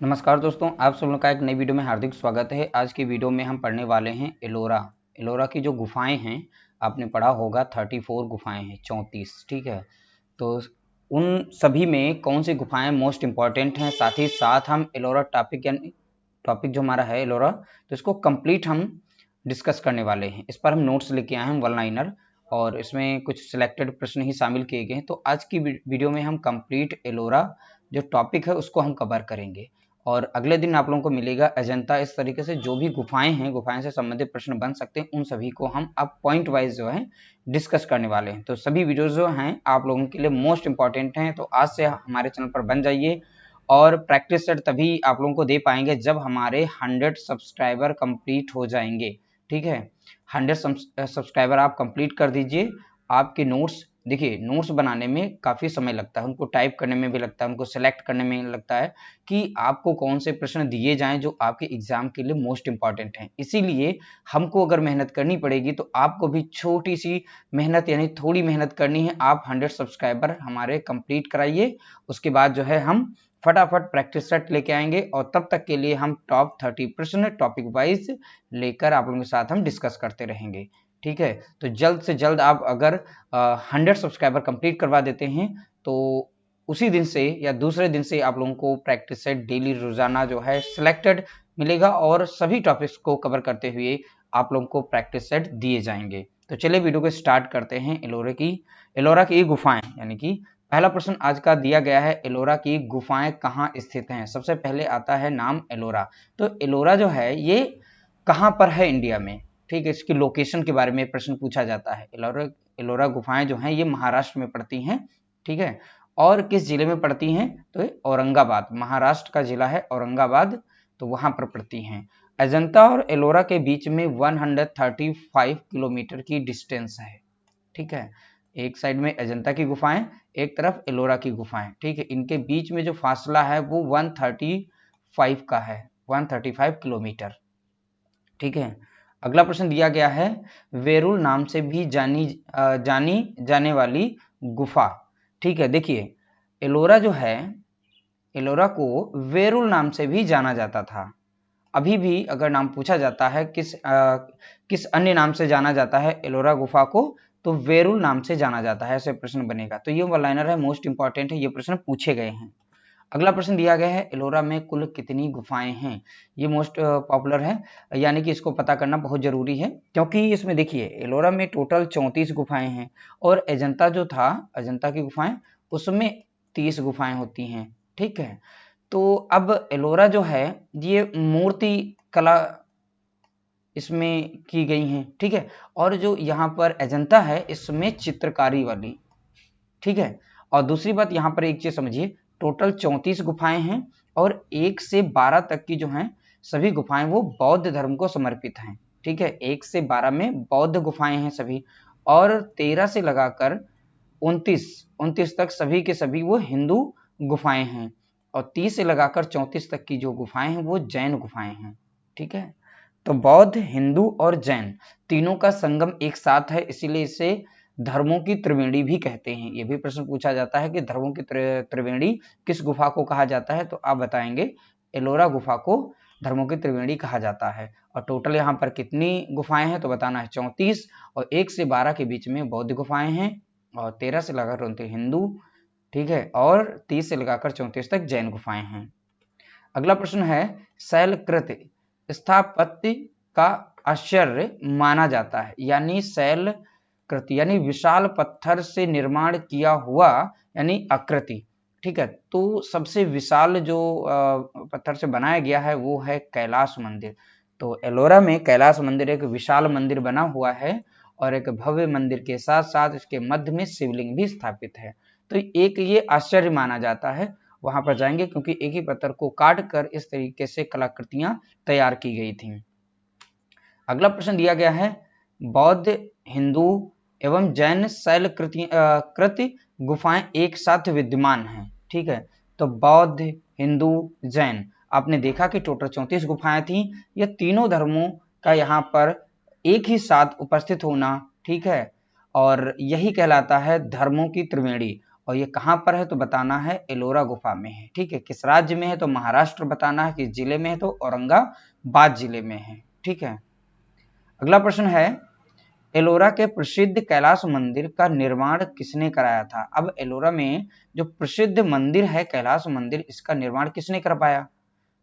नमस्कार दोस्तों, आप सब लोगों का एक नई वीडियो में हार्दिक स्वागत है। आज की वीडियो में हम पढ़ने वाले हैं एलोरा। एलोरा की जो गुफाएं हैं, आपने पढ़ा होगा 34 गुफाएं हैं, 34। ठीक है, तो उन सभी में कौन सी गुफाएं मोस्ट इंपॉर्टेंट हैं, साथ ही साथ हम एलोरा टॉपिक यानी टॉपिक जो हमारा है एलोरा, तो इसको कंप्लीट हम डिस्कस करने वाले हैं। इस पर हम नोट्स लेके आए हैं, वन लाइनर, और इसमें कुछ सिलेक्टेड प्रश्न ही शामिल किए गए हैं। तो आज की वीडियो में हम कंप्लीट एलोरा जो टॉपिक है उसको हम कवर करेंगे, और अगले दिन आप लोगों को मिलेगा अजंता। इस तरीके से जो भी गुफाएं हैं, गुफाएं से संबंधित प्रश्न बन सकते हैं, उन सभी को हम अब पॉइंट वाइज जो है डिस्कस करने वाले हैं। तो सभी वीडियोस जो हैं आप लोगों के लिए मोस्ट इंपॉर्टेंट हैं, तो आज से हमारे चैनल पर बन जाइए। और प्रैक्टिस सेट तभी आप लोगों को दे पाएंगे जब हमारे 100 सब्सक्राइबर कंप्लीट हो जाएंगे। ठीक है, 100 सब्सक्राइबर आप कंप्लीट कर दीजिए। आपके नोट्स, देखिए नोट्स बनाने में काफ़ी समय लगता है, उनको टाइप करने में भी लगता है, उनको सेलेक्ट करने में लगता है कि आपको कौन से प्रश्न दिए जाएं जो आपके एग्जाम के लिए मोस्ट इंपॉर्टेंट हैं। इसीलिए हमको अगर मेहनत करनी पड़ेगी तो आपको भी छोटी सी मेहनत यानी थोड़ी मेहनत करनी है। आप 100 सब्सक्राइबर हमारे कंप्लीट कराइए, उसके बाद जो है हम फटाफट प्रैक्टिस सेट लेके आएंगे, और तब तक के लिए हम टॉप 30 प्रश्न टॉपिक वाइज लेकर आप लोगों के साथ हम डिस्कस करते रहेंगे। ठीक है, तो जल्द से जल्द आप अगर 100 सब्सक्राइबर कंप्लीट करवा देते हैं तो उसी दिन से या दूसरे दिन से आप लोगों को प्रैक्टिस सेट डेली रोजाना जो है सिलेक्टेड मिलेगा, और सभी टॉपिक्स को कवर करते हुए आप लोगों को प्रैक्टिस सेट दिए जाएंगे। तो चलिए वीडियो को स्टार्ट करते हैं। एलोरा की गुफाएं, यानी कि पहला प्रश्न आज का दिया गया है, एलोरा की गुफाएं कहाँ स्थित हैं। सबसे पहले आता है नाम एलोरा। तो एलोरा जो है ये कहाँ पर है इंडिया में। ठीक है, इसकी लोकेशन के बारे में प्रश्न पूछा जाता है। एलोरा गुफाएं जो हैं ये महाराष्ट्र में पड़ती हैं। ठीक है, और किस जिले में पड़ती हैं, तो औरंगाबाद, महाराष्ट्र का जिला है औरंगाबाद, तो वहां पर पड़ती हैं। अजंता और एलोरा के बीच में 135 किलोमीटर की डिस्टेंस है। ठीक है, एक साइड में अजंता की गुफाएं, एक तरफ एलोरा की गुफाएं। ठीक है, इनके बीच में जो फासला है वो 135 का है, 135 किलोमीटर। ठीक है, अगला प्रश्न दिया गया है, वेरुल नाम से भी जानी जाने वाली गुफा। ठीक है, देखिए एलोरा जो है, एलोरा को वेरुल नाम से भी जाना जाता था। अभी भी अगर नाम पूछा जाता है किस अन्य नाम से जाना जाता है एलोरा गुफा को, तो वेरुल नाम से जाना जाता है, ऐसे प्रश्न बनेगा। तो ये वन लाइनर है, मोस्ट इंपॉर्टेंट है, ये प्रश्न पूछे गए हैं। अगला प्रश्न दिया गया है, एलोरा में कुल कितनी गुफाएं हैं। ये मोस्ट पॉपुलर है, यानी कि इसको पता करना बहुत जरूरी है, क्योंकि इसमें देखिए एलोरा में टोटल 34 गुफाएं हैं, और अजंता जो था, अजंता की गुफाएं, उसमें 30 गुफाएं होती हैं। ठीक है, तो अब एलोरा जो है ये मूर्ति कला इसमें की गई हैं। ठीक है, और जो यहाँ पर अजंता है इसमें चित्रकारी वाली। ठीक है, और दूसरी बात यहाँ पर एक चीज समझिए, टोटल 34 गुफाएं हैं, और 1 से 12 तक की जो हैं सभी गुफाएं वो बौद्ध धर्म को समर्पित हैं। ठीक है, 1 से 12 में बौद्ध गुफाएं हैं सभी, और 13 से लगाकर 29 तक सभी के सभी वो हिंदू गुफाएं हैं, और 30 से लगाकर 34 तक की जो गुफाएं हैं वो जैन गुफाएं हैं। ठीक है, तो बौद्ध, हिंदू और जैन तीनों का संगम एक साथ है, इसीलिए इसे धर्मों की त्रिवेणी भी कहते हैं। ये भी प्रश्न पूछा जाता है कि धर्मों की त्रिवेणी किस गुफा को कहा जाता है, तो आप बताएंगे एलोरा गुफा को धर्मों की त्रिवेणी कहा जाता है। और टोटल यहाँ पर कितनी गुफाएं हैं, तो बताना है 34, और 1 से 12 के बीच में बौद्ध गुफाएं हैं, और 13 से लगाकर 29 हिंदू। ठीक है, और 30 से लगाकर 34 तक जैन गुफाएं हैं। अगला प्रश्न है, शैलकृत स्थापत्य का आश्चर्य माना जाता है, यानी शैलकृति यानी विशाल पत्थर से निर्माण किया हुआ यानी आकृति। ठीक है, तो सबसे विशाल जो पत्थर से बनाया गया है वो है कैलाश मंदिर। तो एलोरा में कैलाश मंदिर एक विशाल मंदिर बना हुआ है, और एक भव्य मंदिर के साथ साथ इसके मध्य में शिवलिंग भी स्थापित है। तो एक ये आश्चर्य माना जाता है, वहां पर जाएंगे, क्योंकि एक ही पत्थर को काट कर इस तरीके से कलाकृतियां तैयार की गई थी। अगला प्रश्न दिया गया है, बौद्ध, हिंदू एवं जैन शैलकृति गुफाएं एक साथ विद्यमान हैं। ठीक है, तो बौद्ध, हिंदू, जैन, आपने देखा कि टोटल 34 गुफाएं थी। ये तीनों धर्मों का यहाँ पर एक ही साथ उपस्थित होना। ठीक है, और यही कहलाता है धर्मों की त्रिवेणी। और ये कहाँ पर है तो बताना है एलोरा गुफा में है। ठीक है, किस राज्य में है तो महाराष्ट्र बताना है, किस जिले में है तो औरंगाबाद जिले में है। ठीक है, अगला प्रश्न है एलोरा के प्रसिद्ध कैलाश मंदिर का निर्माण किसने कराया था। अब एलोरा में जो प्रसिद्ध मंदिर है कैलाश मंदिर, इसका निर्माण किसने करवाया।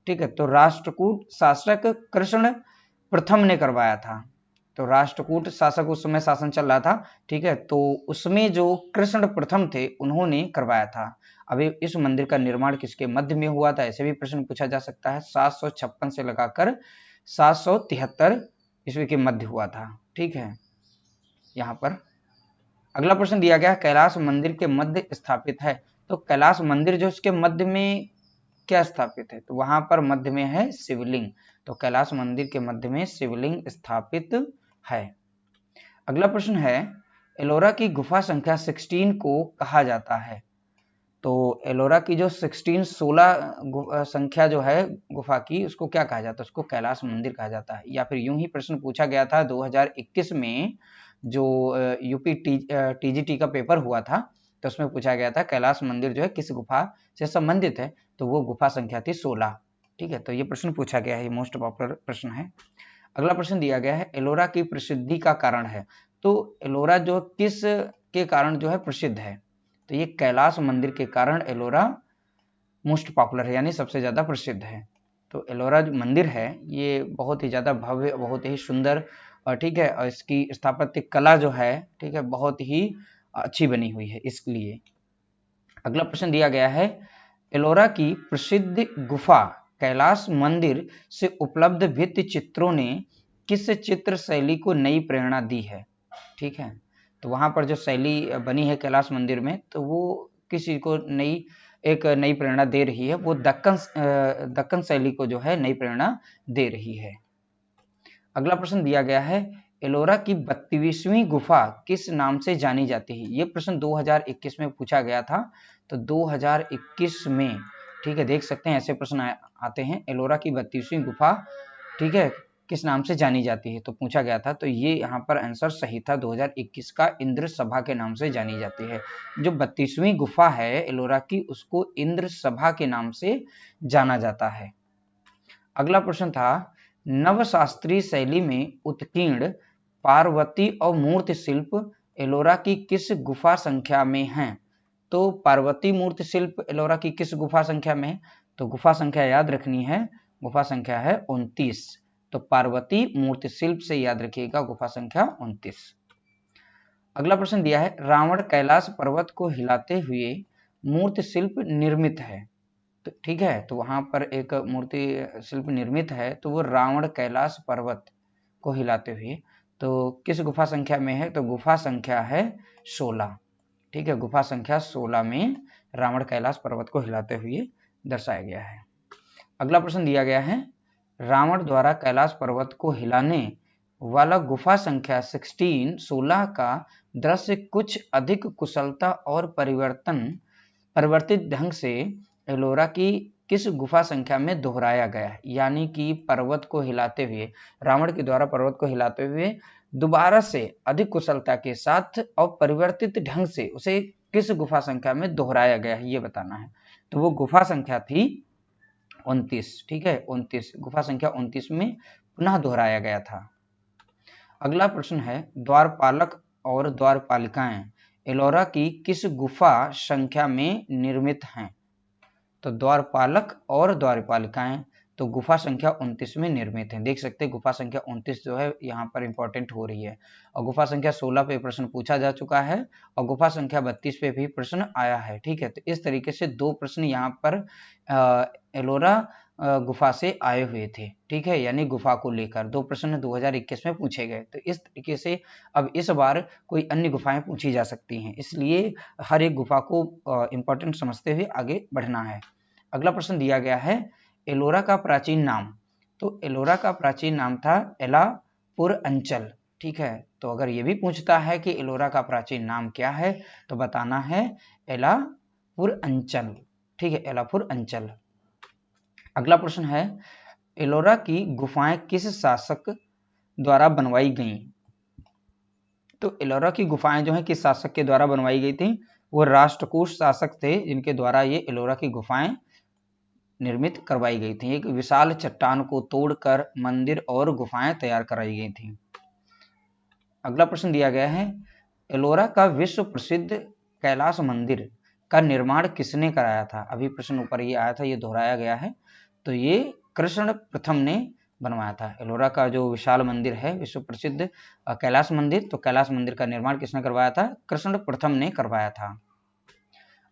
ठीक है, तो राष्ट्रकूट शासक कृष्ण प्रथम ने करवाया था। तो राष्ट्रकूट शासक उस समय शासन चल रहा था। ठीक है, तो उसमें जो कृष्ण प्रथम थे उन्होंने करवाया था। अभी इस मंदिर का निर्माण किसके मध्य में हुआ था, ऐसे भी प्रश्न पूछा जा सकता है। 756 से लगाकर 773 ईस्वी के मध्य हुआ था। ठीक है, यहाँ पर अगला प्रश्न दिया गया कैलाश मंदिर के मध्य स्थापित है। तो कैलाश मंदिर जो इसके मध्य में क्या स्थापित है, तो वहां पर मध्य में है शिवलिंग। तो कैलाश मंदिर के मध्य में शिवलिंग स्थापित है। अगला प्रश्न है एलोरा की गुफा संख्या 16 को कहा जाता है। तो एलोरा की जो 16 संख्या जो है गुफा की, उसको क्या कहा जाता है, उसको कैलाश मंदिर कहा जाता है। या फिर यूं ही प्रश्न पूछा गया था 2021 में, जो यूपी टीजीटी का पेपर हुआ था, तो उसमें पूछा गया था कैलाश मंदिर जो है किस गुफा से संबंधित है, तो वो गुफा संख्या थी 16। ठीक है, तो ये प्रश्न पूछा गया है, मोस्ट पॉपुलर प्रश्न है। अगला प्रश्न दिया गया है एलोरा की प्रसिद्धि का कारण है। तो एलोरा जो किस के कारण जो है प्रसिद्ध है, तो ये कैलाश मंदिर के कारण एलोरा मोस्ट पॉपुलर है, यानी सबसे ज्यादा प्रसिद्ध है। तो एलोरा जो मंदिर है ये बहुत ही ज्यादा भव्य, बहुत ही सुंदर, और ठीक है, और इसकी स्थापत्य कला जो है, ठीक है, बहुत ही अच्छी बनी हुई है इसलिए। अगला प्रश्न दिया गया है एलोरा की प्रसिद्ध गुफा कैलाश मंदिर से उपलब्ध भित्ति चित्रों ने किस चित्र शैली को नई प्रेरणा दी है। ठीक है, तो वहां पर जो शैली बनी है कैलाश मंदिर में, तो वो किसी को एक नई प्रेरणा दे रही है, वो दक्कन शैली को जो है नई प्रेरणा दे रही है। अगला प्रश्न दिया गया है एलोरा की 32वीं गुफा किस नाम से जानी जाती है। ये प्रश्न 2021 में पूछा गया था। तो 2021 में, ठीक है, देख सकते हैं ऐसे प्रश्न आते हैं। एलोरा की 32वीं गुफा, ठीक है, किस नाम से जानी जाती है, तो पूछा गया था। तो ये यहाँ पर आंसर सही था, 2021 का इंद्र सभा के नाम से जानी जाती है। जो 32वीं गुफा है एलोरा की, उसको इंद्र सभा के नाम से जाना जाता है। अगला प्रश्न था नवशास्त्रीय शैली में उत्कीर्ण पार्वती और मूर्ति शिल्प एलोरा की किस गुफा संख्या में हैं। तो पार्वती मूर्ति शिल्प एलोरा की किस गुफा संख्या में है, तो गुफा संख्या याद रखनी है, गुफा संख्या है 29। तो पार्वती मूर्ति शिल्प से याद रखिएगा गुफा संख्या 29। अगला प्रश्न दिया है रावण कैलाश पर्वत को हिलाते हुए मूर्ति शिल्प निर्मित है। तो ठीक है, तो वहां पर एक मूर्ति शिल्प निर्मित है, तो वो रावण कैलाश पर्वत को हिलाते हुए, तो किस गुफा संख्या में है, तो गुफा संख्या है 16। ठीक है, गुफा संख्या 16 में रावण कैलाश पर्वत को हिलाते हुए दर्शाया गया है। अगला प्रश्न दिया गया है रावण द्वारा कैलाश पर्वत को हिलाने वाला गुफा संख्या 16 का दृश्य कुछ अधिक कुशलता और परिवर्तित ढंग से एलोरा की किस गुफा संख्या में दोहराया गया है। यानी कि पर्वत को हिलाते हुए, रावण के द्वारा पर्वत को हिलाते हुए दोबारा से अधिक कुशलता के साथ और परिवर्तित ढंग से उसे किस गुफा संख्या में दोहराया गया है, ये बताना है। तो वो गुफा संख्या थी 29। ठीक है, 29, गुफा संख्या 29 में पुनः दोहराया गया था। अगला प्रश्न है द्वारपालक और द्वारपालिकाएं एलोरा की किस गुफा संख्या में निर्मित हैं। तो द्वारपालक और द्वारपालिकाएं तो गुफा संख्या 29 में निर्मित है। देख सकते हैं गुफा संख्या 29 जो है यहाँ पर इंपॉर्टेंट हो रही है, और गुफा संख्या 16 पे प्रश्न पूछा जा चुका है, और गुफा संख्या 32 पे भी प्रश्न आया है। ठीक है, तो इस तरीके से दो प्रश्न यहाँ पर एलोरा गुफा से आए हुए थे। ठीक है, यानी गुफा को लेकर दो प्रश्न 2021 में पूछे गए। तो इस तरीके से अब इस बार कोई अन्य गुफाएं पूछी जा सकती हैं, इसलिए हर एक गुफा को इंपॉर्टेंट समझते हुए आगे बढ़ना है। अगला प्रश्न दिया गया है एलोरा का प्राचीन नाम। तो एलोरा का प्राचीन नाम था एलापुर अंचल। ठीक है, तो अगर ये भी पूछता है कि एलोरा का प्राचीन नाम क्या है, तो बताना है एलापुर अंचल। ठीक है, एलापुर अंचल। अगला प्रश्न है एलोरा की गुफाएं किस शासक द्वारा बनवाई गईं। तो एलोरा की गुफाएं जो है किस शासक के द्वारा बनवाई गई थी, वो राष्ट्रकूट शासक थे जिनके द्वारा ये एलोरा की गुफाएं निर्मित करवाई गई थी। एक विशाल चट्टान को तोड़कर मंदिर और गुफाएं तैयार कराई गई थी। अगला प्रश्न दिया गया है, एलोरा का विश्व प्रसिद्ध कैलाश मंदिर का निर्माण किसने कराया था? अभी प्रश्न ऊपर ये आया था, ये दोहराया गया है। तो ये कृष्ण प्रथम ने बनवाया था। एलोरा का जो विशाल मंदिर है, विश्व प्रसिद्ध कैलाश मंदिर, तो कैलाश मंदिर का निर्माण किसने करवाया था? कृष्ण प्रथम ने करवाया था।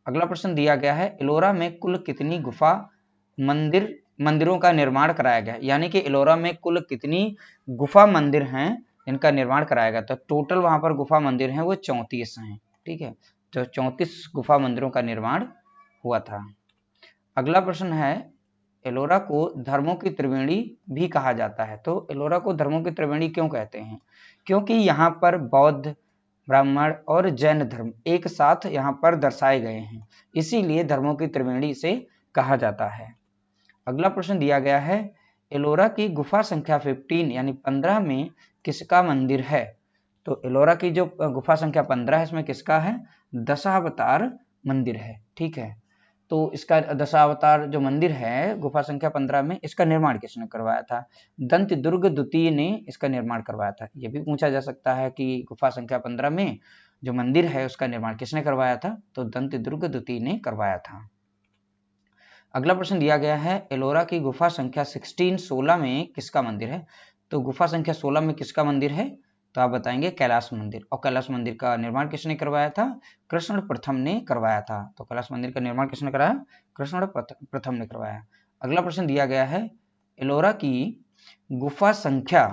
अगला प्रश्न दिया गया है, एलोरा में कुल कितनी गुफा मंदिरों का निर्माण कराया गया? यानी कि एलोरा में कुल कितनी गुफा मंदिर हैं इनका निर्माण कराया गया? तो टोटल वहां पर गुफा मंदिर हैं वो 34 हैं। ठीक है, तो 34 गुफा मंदिरों का निर्माण हुआ था। अगला प्रश्न है, एलोरा को धर्मों की त्रिवेणी भी कहा जाता है। तो एलोरा को धर्मों की त्रिवेणी क्यों कहते हैं? क्योंकि यहाँ पर बौद्ध, ब्राह्मण और जैन धर्म एक साथ यहाँ पर दर्शाए गए हैं, इसीलिए धर्मों की त्रिवेणी से कहा जाता है। अगला प्रश्न दिया गया है, एलोरा की गुफा संख्या 15 यानी 15 में किसका मंदिर है? तो एलोरा की जो गुफा संख्या 15 है इसमें किसका है? दशावतार मंदिर है। ठीक है, तो इसका दशावतार जो मंदिर है गुफा संख्या 15 में, इसका निर्माण किसने करवाया था? दंत दुर्ग द्वितीय ने इसका निर्माण करवाया था। यह भी पूछा जा सकता है कि गुफा संख्या 15 में जो मंदिर है उसका निर्माण किसने करवाया था? तो दंत दुर्ग द्वितीय ने करवाया था। अगला प्रश्न दिया गया है, एलोरा की गुफा संख्या 16 में किसका मंदिर है? तो गुफा संख्या 16 में किसका मंदिर है? तो आप बताएंगे कैलाश मंदिर। और कैलाश मंदिर का निर्माण किसने करवाया था? कृष्ण प्रथम ने करवाया था। तो कैलाश मंदिर का निर्माण किसने कराया? कृष्ण प्रथम ने करवाया। अगला प्रश्न दिया गया है, एलोरा की गुफा संख्या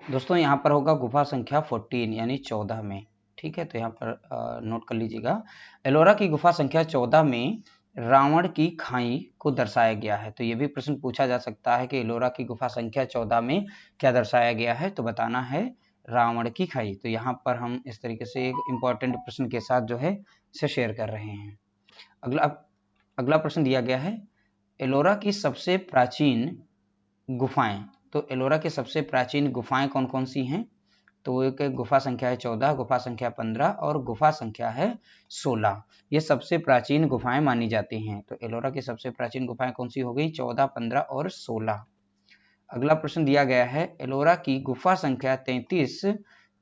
दोस्तों यहाँ पर होगा गुफा संख्या 14 यानी 14 में। ठीक है, तो यहाँ पर नोट कर लीजिएगा। एलोरा की गुफा संख्या 14 में रावण की खाई को दर्शाया गया है। तो ये भी प्रश्न पूछा जा सकता है कि एलोरा की गुफा संख्या 14 में क्या दर्शाया गया है? तो बताना है रावण की खाई। तो यहाँ पर हम इस तरीके से एक इम्पॉर्टेंट प्रश्न के साथ जो है इसे शेयर कर रहे हैं। अगला प्रश्न दिया गया है, एलोरा की सबसे प्राचीन गुफाएं। तो एलोरा की सबसे प्राचीन गुफाएं कौन कौन सी हैं? तो एक गुफा संख्या है 14, गुफा संख्या 15 और गुफा संख्या है 16। ये सबसे प्राचीन गुफाएं मानी जाती हैं। तो एलोरा की सबसे प्राचीन गुफाएं कौन सी हो गई? 14, 15 और 16। अगला प्रश्न दिया गया है, एलोरा की गुफा संख्या 33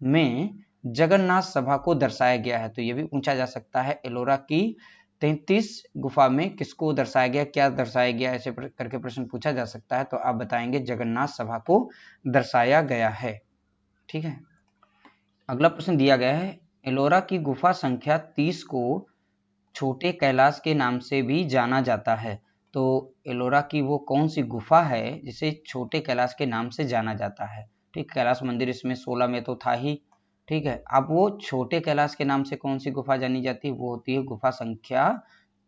में जगन्नाथ सभा को दर्शाया गया है। तो ये भी पूछा जा सकता है, एलोरा की 33 गुफा में किसको दर्शाया गया, क्या दर्शाया गया, ऐसे करके प्रश्न पूछा जा सकता है। तो आप बताएंगे जगन्नाथ सभा को दर्शाया गया है। ठीक है, अगला प्रश्न दिया गया है, एलोरा की गुफा संख्या 30 को छोटे कैलाश के नाम से भी जाना जाता है। तो एलोरा की वो कौन सी गुफा है जिसे छोटे कैलाश के नाम से जाना जाता है? ठीक, कैलाश मंदिर इसमें 16 में तो था ही। ठीक है, अब वो छोटे कैलाश के नाम से कौन सी गुफा जानी जाती है? वो होती है गुफा संख्या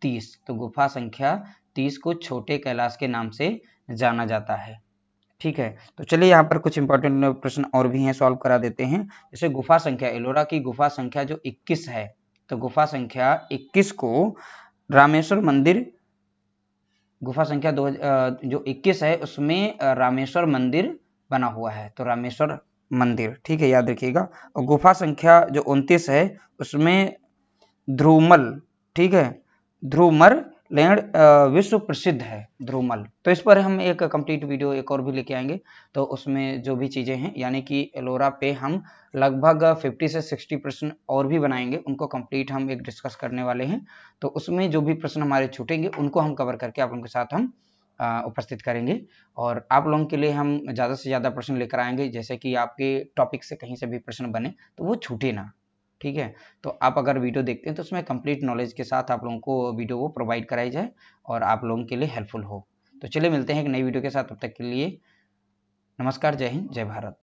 30। तो गुफा संख्या 30 को छोटे कैलाश के नाम से जाना जाता है। ठीक है, तो चलिए यहाँ पर कुछ इंपॉर्टेंट प्रश्न और भी हैं, सॉल्व करा देते हैं। जैसे गुफा संख्या, एलोरा की गुफा संख्या जो 21 है, तो गुफा संख्या 21 को रामेश्वर मंदिर, गुफा संख्या जो 21 है उसमें रामेश्वर मंदिर बना हुआ है। तो रामेश्वर मंदिर, ठीक है, याद रखिएगा। और गुफा संख्या जो 29 है उसमें ध्रुवमल, ठीक है, ध्रुवमल लैंड विश्व प्रसिद्ध है, ध्रुवमल। तो इस पर हम एक कंप्लीट वीडियो एक और भी लेके आएंगे। तो उसमें जो भी चीज़ें हैं, यानी कि एलोरा पे हम लगभग 50 से 60% और भी बनाएंगे, उनको कंप्लीट हम एक डिस्कस करने वाले हैं। तो उसमें जो भी प्रश्न हमारे छूटेंगे उनको हम कवर करके आप लोगों के साथ हम उपस्थित करेंगे। और आप लोगों के लिए हम ज़्यादा से ज़्यादा प्रश्न लेकर आएंगे, जैसे कि आपके टॉपिक से कहीं से भी प्रश्न बने तो वो छूटे ना। ठीक है, तो आप अगर वीडियो देखते हैं तो उसमें कंप्लीट नॉलेज के साथ आप लोगों को वीडियो वो प्रोवाइड कराई जाए और आप लोगों के लिए हेल्पफुल हो। तो चलिए मिलते हैं एक नई वीडियो के साथ, तब तक के लिए नमस्कार, जय हिंद, जय भारत।